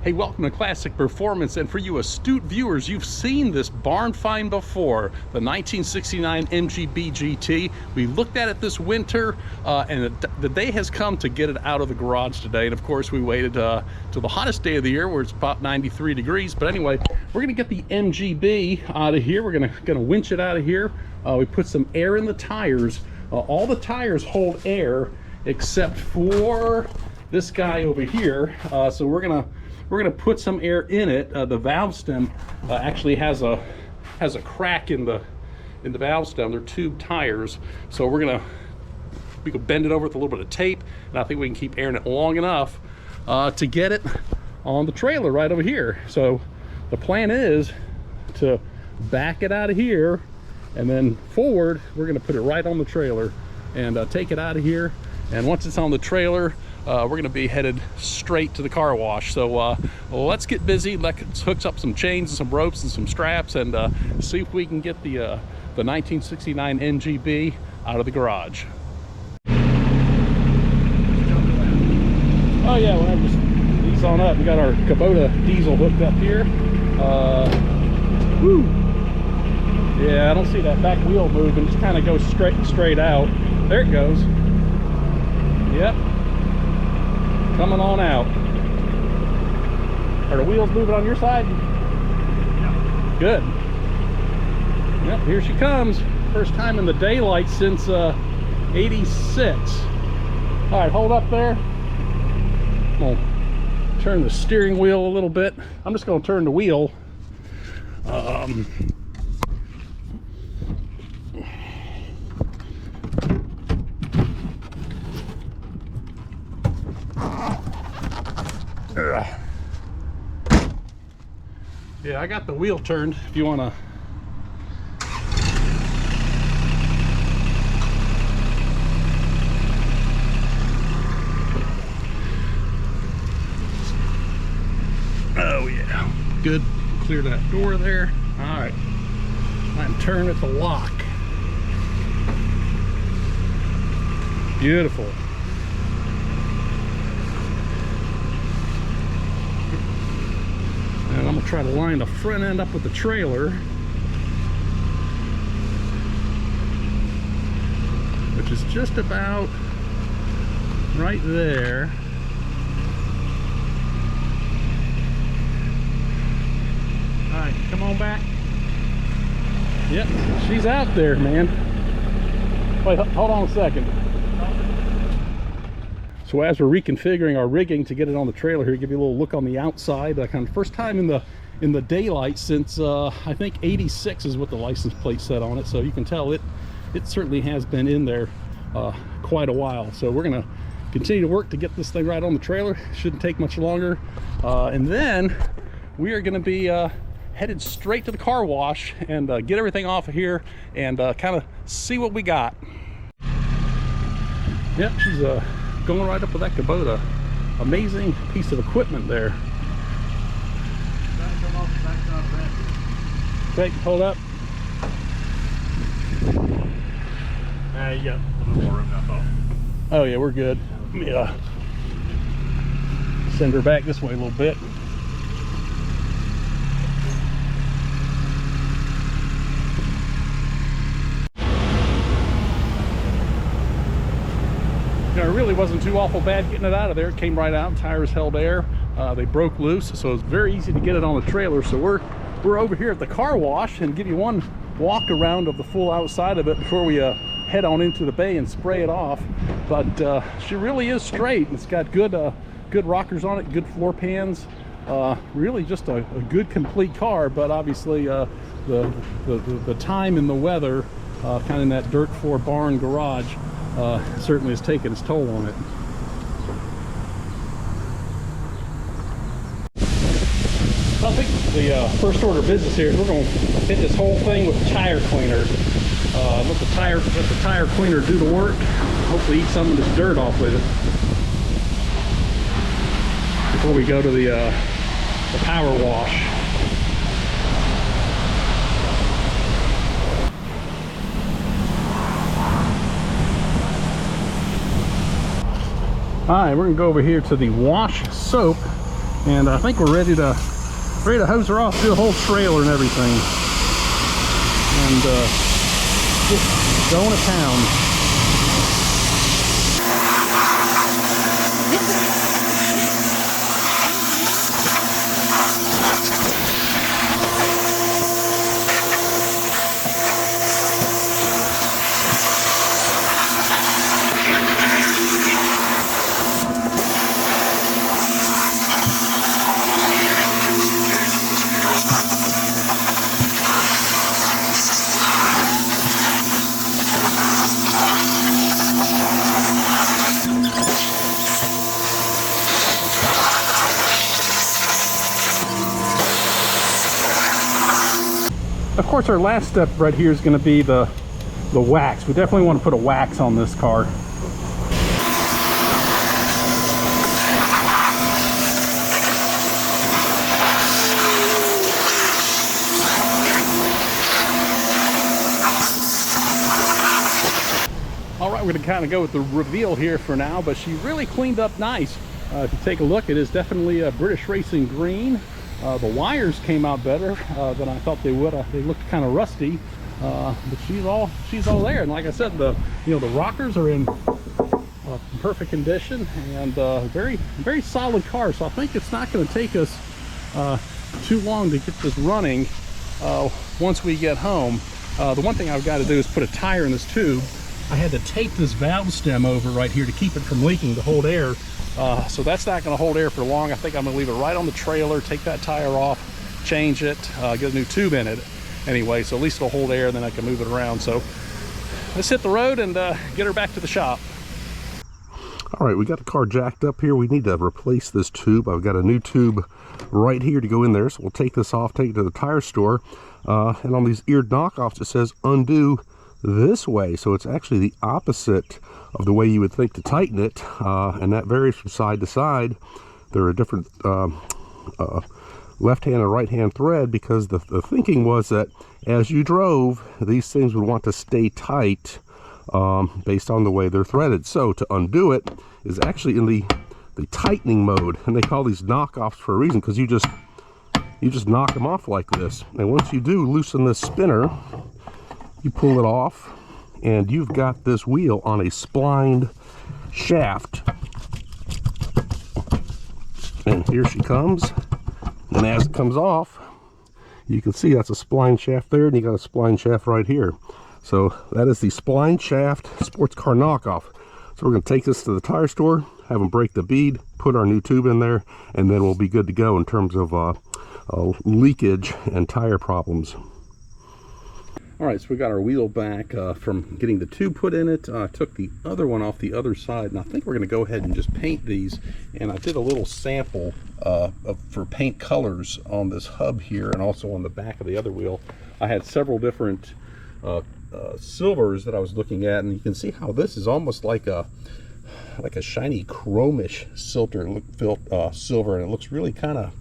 Hey, welcome to Classic Performance, and for you astute viewers, you've seen this barn find before, the 1969 MGB GT. We looked at it this winter, and the day has come to get it out of the garage today. And of course, we waited till the hottest day of the year, where it's about 93 degrees. But anyway, we're gonna get the MGB out of here. We're gonna winch it out of here. We put some air in the tires. All the tires hold air except for this guy over here. So we're gonna put some air in it. The valve stem actually has a crack in the valve stem. They're tube tires, so we can bend it over with a little bit of tape, and I think we can keep airing it long enough to get it on the trailer right over here. So the plan is to back it out of here, and then forward we're going to put it right on the trailer and take it out of here. And once it's on the trailer, we're going to be headed straight to the car wash. So let's get busy. Let's hook up some chains and some ropes and some straps, and see if we can get the 1969 MGB out of the garage. Oh yeah, we'll have this ease on up. We got our Kubota diesel hooked up here. Woo! Yeah, I don't see that back wheel moving. Just kind of goes straight out. There it goes. Yep. Coming on out. Are the wheels moving on your side? Yeah. Good. Yep, here she comes. First time in the daylight since 86. All right, hold up there. I'm gonna turn the steering wheel a little bit. I'm just gonna turn the wheel. Yeah, I got the wheel turned if you want to. Oh yeah, good. Clear that door there. All right, I'm turning at the lock. Beautiful. And I'm gonna try to line the front end up with the trailer, which is just about right there. All right, come on back. Yep, she's out there, man. Wait, hold on a second. So as we're reconfiguring our rigging to get it on the trailer here, give you a little look on the outside. Kind of first time in the daylight since I think 86 is what the license plate said on it. So you can tell it certainly has been in there quite a while. So we're gonna continue to work to get this thing right on the trailer. Shouldn't take much longer, and then we are gonna be headed straight to the car wash and get everything off of here and kind of see what we got. Yep, she's going right up with that Kubota. Amazing piece of equipment there. Okay, hold up. You got a little more room than I thought. Oh yeah, we're good. Let me send her back this way a little bit. It really wasn't too awful bad getting it out of there. It came right out, tires held air. They broke loose, so it was very easy to get it on the trailer. So we're over here at the car wash and give you one walk around of the full outside of it before we head on into the bay and spray it off. But she really is straight. It's got good rockers on it, good floor pans. Really just a good complete car, but obviously the time and the weather kind of in that dirt floor barn garage certainly has taken its toll on it. I think the first order of business here is we're going to hit this whole thing with the tire cleaner. Let the tire cleaner do the work. Hopefully eat some of this dirt off with it before we go to the power wash. All right, we're gonna go over here to the wash soap and I think we're ready to hose her off, do a whole trailer and everything, and get going to town. Of course, our last step right here is going to be the wax. We definitely want to put a wax on this car. All right, we're going to kind of go with the reveal here for now, but she really cleaned up nice. If you take a look, it is definitely a British Racing green. The wires came out better than I thought they would. They looked kind of rusty, but she's all there. And like I said, the rockers are in perfect condition, and very solid car. So I think it's not going to take us too long to get this running once we get home. The one thing I've got to do is put a tire in this tube. I had to tape this valve stem over right here to keep it from leaking, to hold air. So that's not going to hold air for long. I think I'm going to leave it right on the trailer, take that tire off, change it, get a new tube in it anyway, so at least it'll hold air, and then I can move it around. So let's hit the road and get her back to the shop. All right, we got the car jacked up here. We need to replace this tube. I've got a new tube right here to go in there, so we'll take this off, take it to the tire store, and on these eared knockoffs it says undo this way, so it's actually the opposite of the way you would think to tighten it, and that varies from side to side. There are different left hand and right hand thread, because the thinking was that as you drove, these things would want to stay tight based on the way they're threaded. So to undo it is actually in the tightening mode, and they call these knockoffs for a reason, because you just knock them off like this. And once you do loosen this spinner, you pull it off, and you've got this wheel on a splined shaft. And here she comes, and as it comes off, you can see that's a spline shaft there, and you got a spline shaft right here. So that is the spline shaft sports car knockoff. So we're going to take this to the tire store, have them break the bead, put our new tube in there, and then we'll be good to go in terms of leakage and tire problems. All right, so we got our wheel back from getting the tube put in it. Took the other one off the other side, and I think we're going to go ahead and just paint these. And I did a little sample for paint colors on this hub here, and also on the back of the other wheel. I had several different silvers that I was looking at, and you can see how this is almost like a shiny chromish silver, and it looks really kind of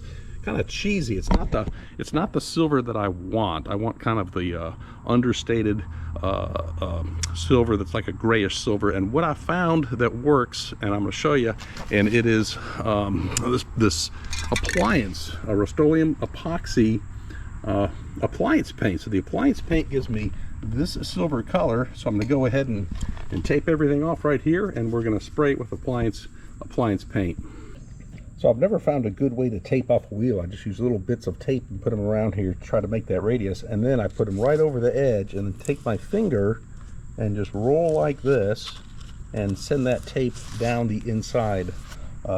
cheesy. It's not the silver that I want. I want kind of the understated silver that's like a grayish silver. And what I found that works, and I'm going to show you, and it is this appliance, a Rust-Oleum epoxy appliance paint. So the appliance paint gives me this silver color. So I'm going to go ahead and tape everything off right here, and we're going to spray it with appliance paint. So I've never found a good way to tape off a wheel. I just use little bits of tape and put them around here to try to make that radius, and then I put them right over the edge, and then take my finger and just roll like this and send that tape down the inside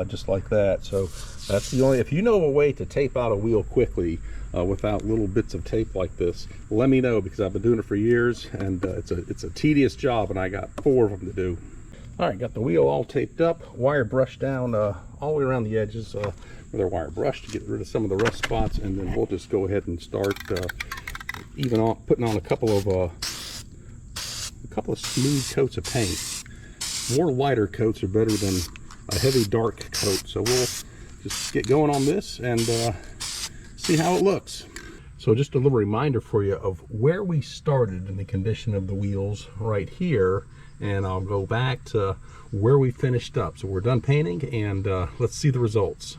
just like that. So that's the only, if you know a way to tape out a wheel quickly without little bits of tape like this, let me know, because I've been doing it for years, and it's a tedious job, and I got 4 of them to do. All right, got the wheel all taped up, wire brushed down all the way around the edges with our wire brush to get rid of some of the rust spots, and then we'll just go ahead and start putting on a couple of smooth coats of paint. More lighter coats are better than a heavy dark coat, so we'll just get going on this and see how it looks. So just a little reminder for you of where we started in the condition of the wheels right here, and I'll go back to where we finished up. So we're done painting, and let's see the results.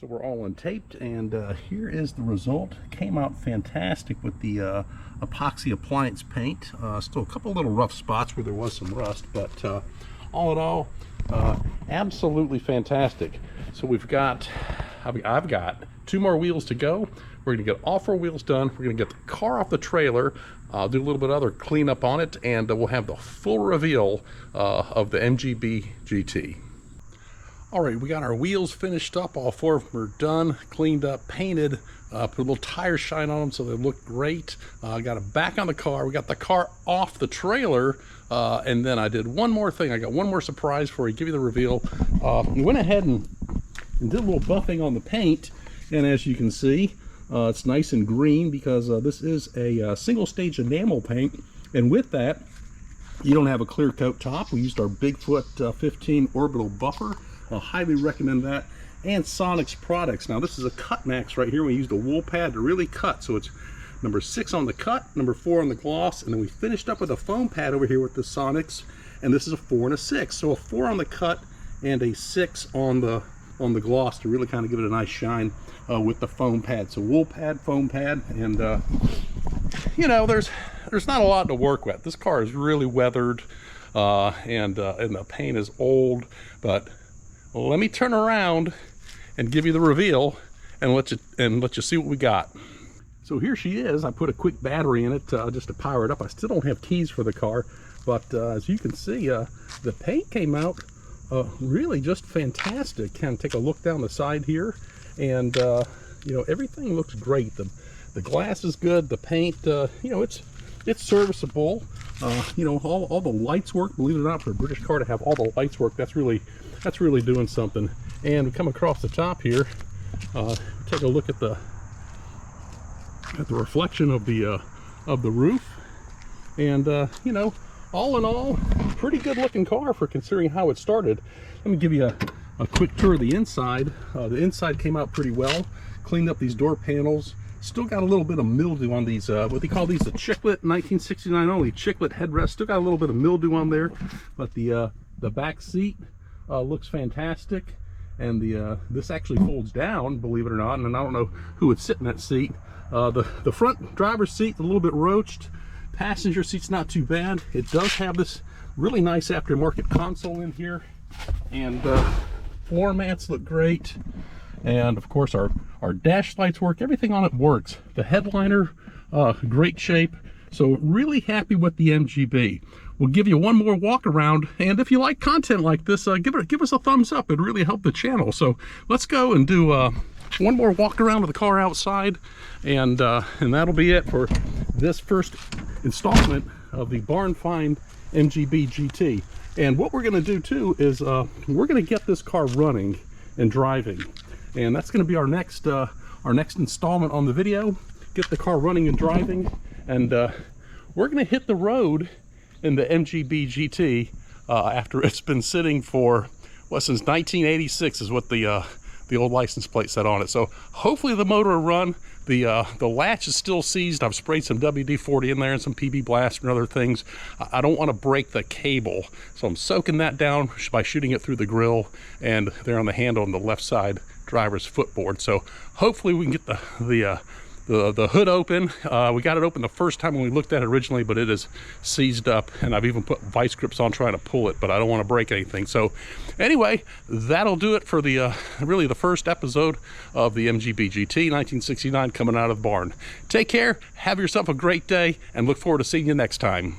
So So we're all untaped, and here is the result. Came out fantastic with the epoxy appliance paint. Still a couple little rough spots where there was some rust, but all in all, absolutely fantastic. So I've got 2 more wheels to go. We're gonna get all 4 wheels done. We're gonna get the car off the trailer, do a little bit of other cleanup on it, and we'll have the full reveal of the MGB GT. All right, we got our wheels finished up. All 4 of them are done, cleaned up, painted, put a little tire shine on them so they look great. Got them back on the car. We got the car off the trailer, and then I did one more thing. I got one more surprise before I give you the reveal. We went ahead and did a little buffing on the paint, and as you can see, it's nice and green because this is a single stage enamel paint, and with that, you don't have a clear coat top. We used our Bigfoot 15 orbital buffer. I highly recommend that. And Sonic's products. Now this is a cut max right here. We used a wool pad to really cut. So it's number 6 on the cut, number 4 on the gloss, and then we finished up with a foam pad over here with the Sonics, and this is a 4 and a 6. So a 4 on the cut and a 6 on the gloss to really kind of give it a nice shine with the foam pad. So wool pad, foam pad, and you know, there's not a lot to work with. This car is really weathered, and the paint is old, but let me turn around and give you the reveal and let you see what we got. So here she is. I put a quick battery in it just to power it up. I still don't have keys for the car, but as you can see, the paint came out really just fantastic. Kind of take a look down the side here, and you know, everything looks great. The glass is good. The paint, you know, it's serviceable. You know, all the lights work. Believe it or not, for a British car to have all the lights work, that's really doing something. And we come across the top here, take a look at the reflection of the roof, and you know, all in all, pretty good looking car for considering how it started. Let me give you a quick tour of the inside. The inside came out pretty well. Cleaned up these door panels. Still got a little bit of mildew on these, what they call these, the chiclet, 1969 only chiclet headrest. Still got a little bit of mildew on there, but the back seat looks fantastic, and this actually folds down, believe it or not, and I don't know who would sit in that seat. The front driver's seat a little bit roached. Passenger seat's not too bad. It does have this really nice aftermarket console in here, and floor mats look great, and of course our dash lights work. Everything on it works. The headliner, great shape. So really happy with the MGB. We'll give you one more walk around, and if you like content like this, give us a thumbs up. It'd really help the channel. So let's go and do one more walk around of the car outside, and that'll be it for this first installment of the Barn Find MGB GT. And what we're going to do too is we're going to get this car running and driving, and that's going to be our next installment on the video. Get the car running and driving, and we're going to hit the road in the MGB GT after it's been sitting for, well, since 1986 is what the old license plate said on it. So hopefully the motor will run. The latch is still seized. I've sprayed some WD-40 in there and some PB Blast and other things. I don't want to break the cable, so I'm soaking that down by shooting it through the grill and there on the handle on the left side driver's footboard. So hopefully we can get the hood open. We got it open the first time when we looked at it originally, but it is seized up, and I've even put vice grips on trying to pull it, but I don't want to break anything. So anyway, that'll do it for the really the first episode of the MGB GT 1969 coming out of the barn. Take care, have yourself a great day, and look forward to seeing you next time.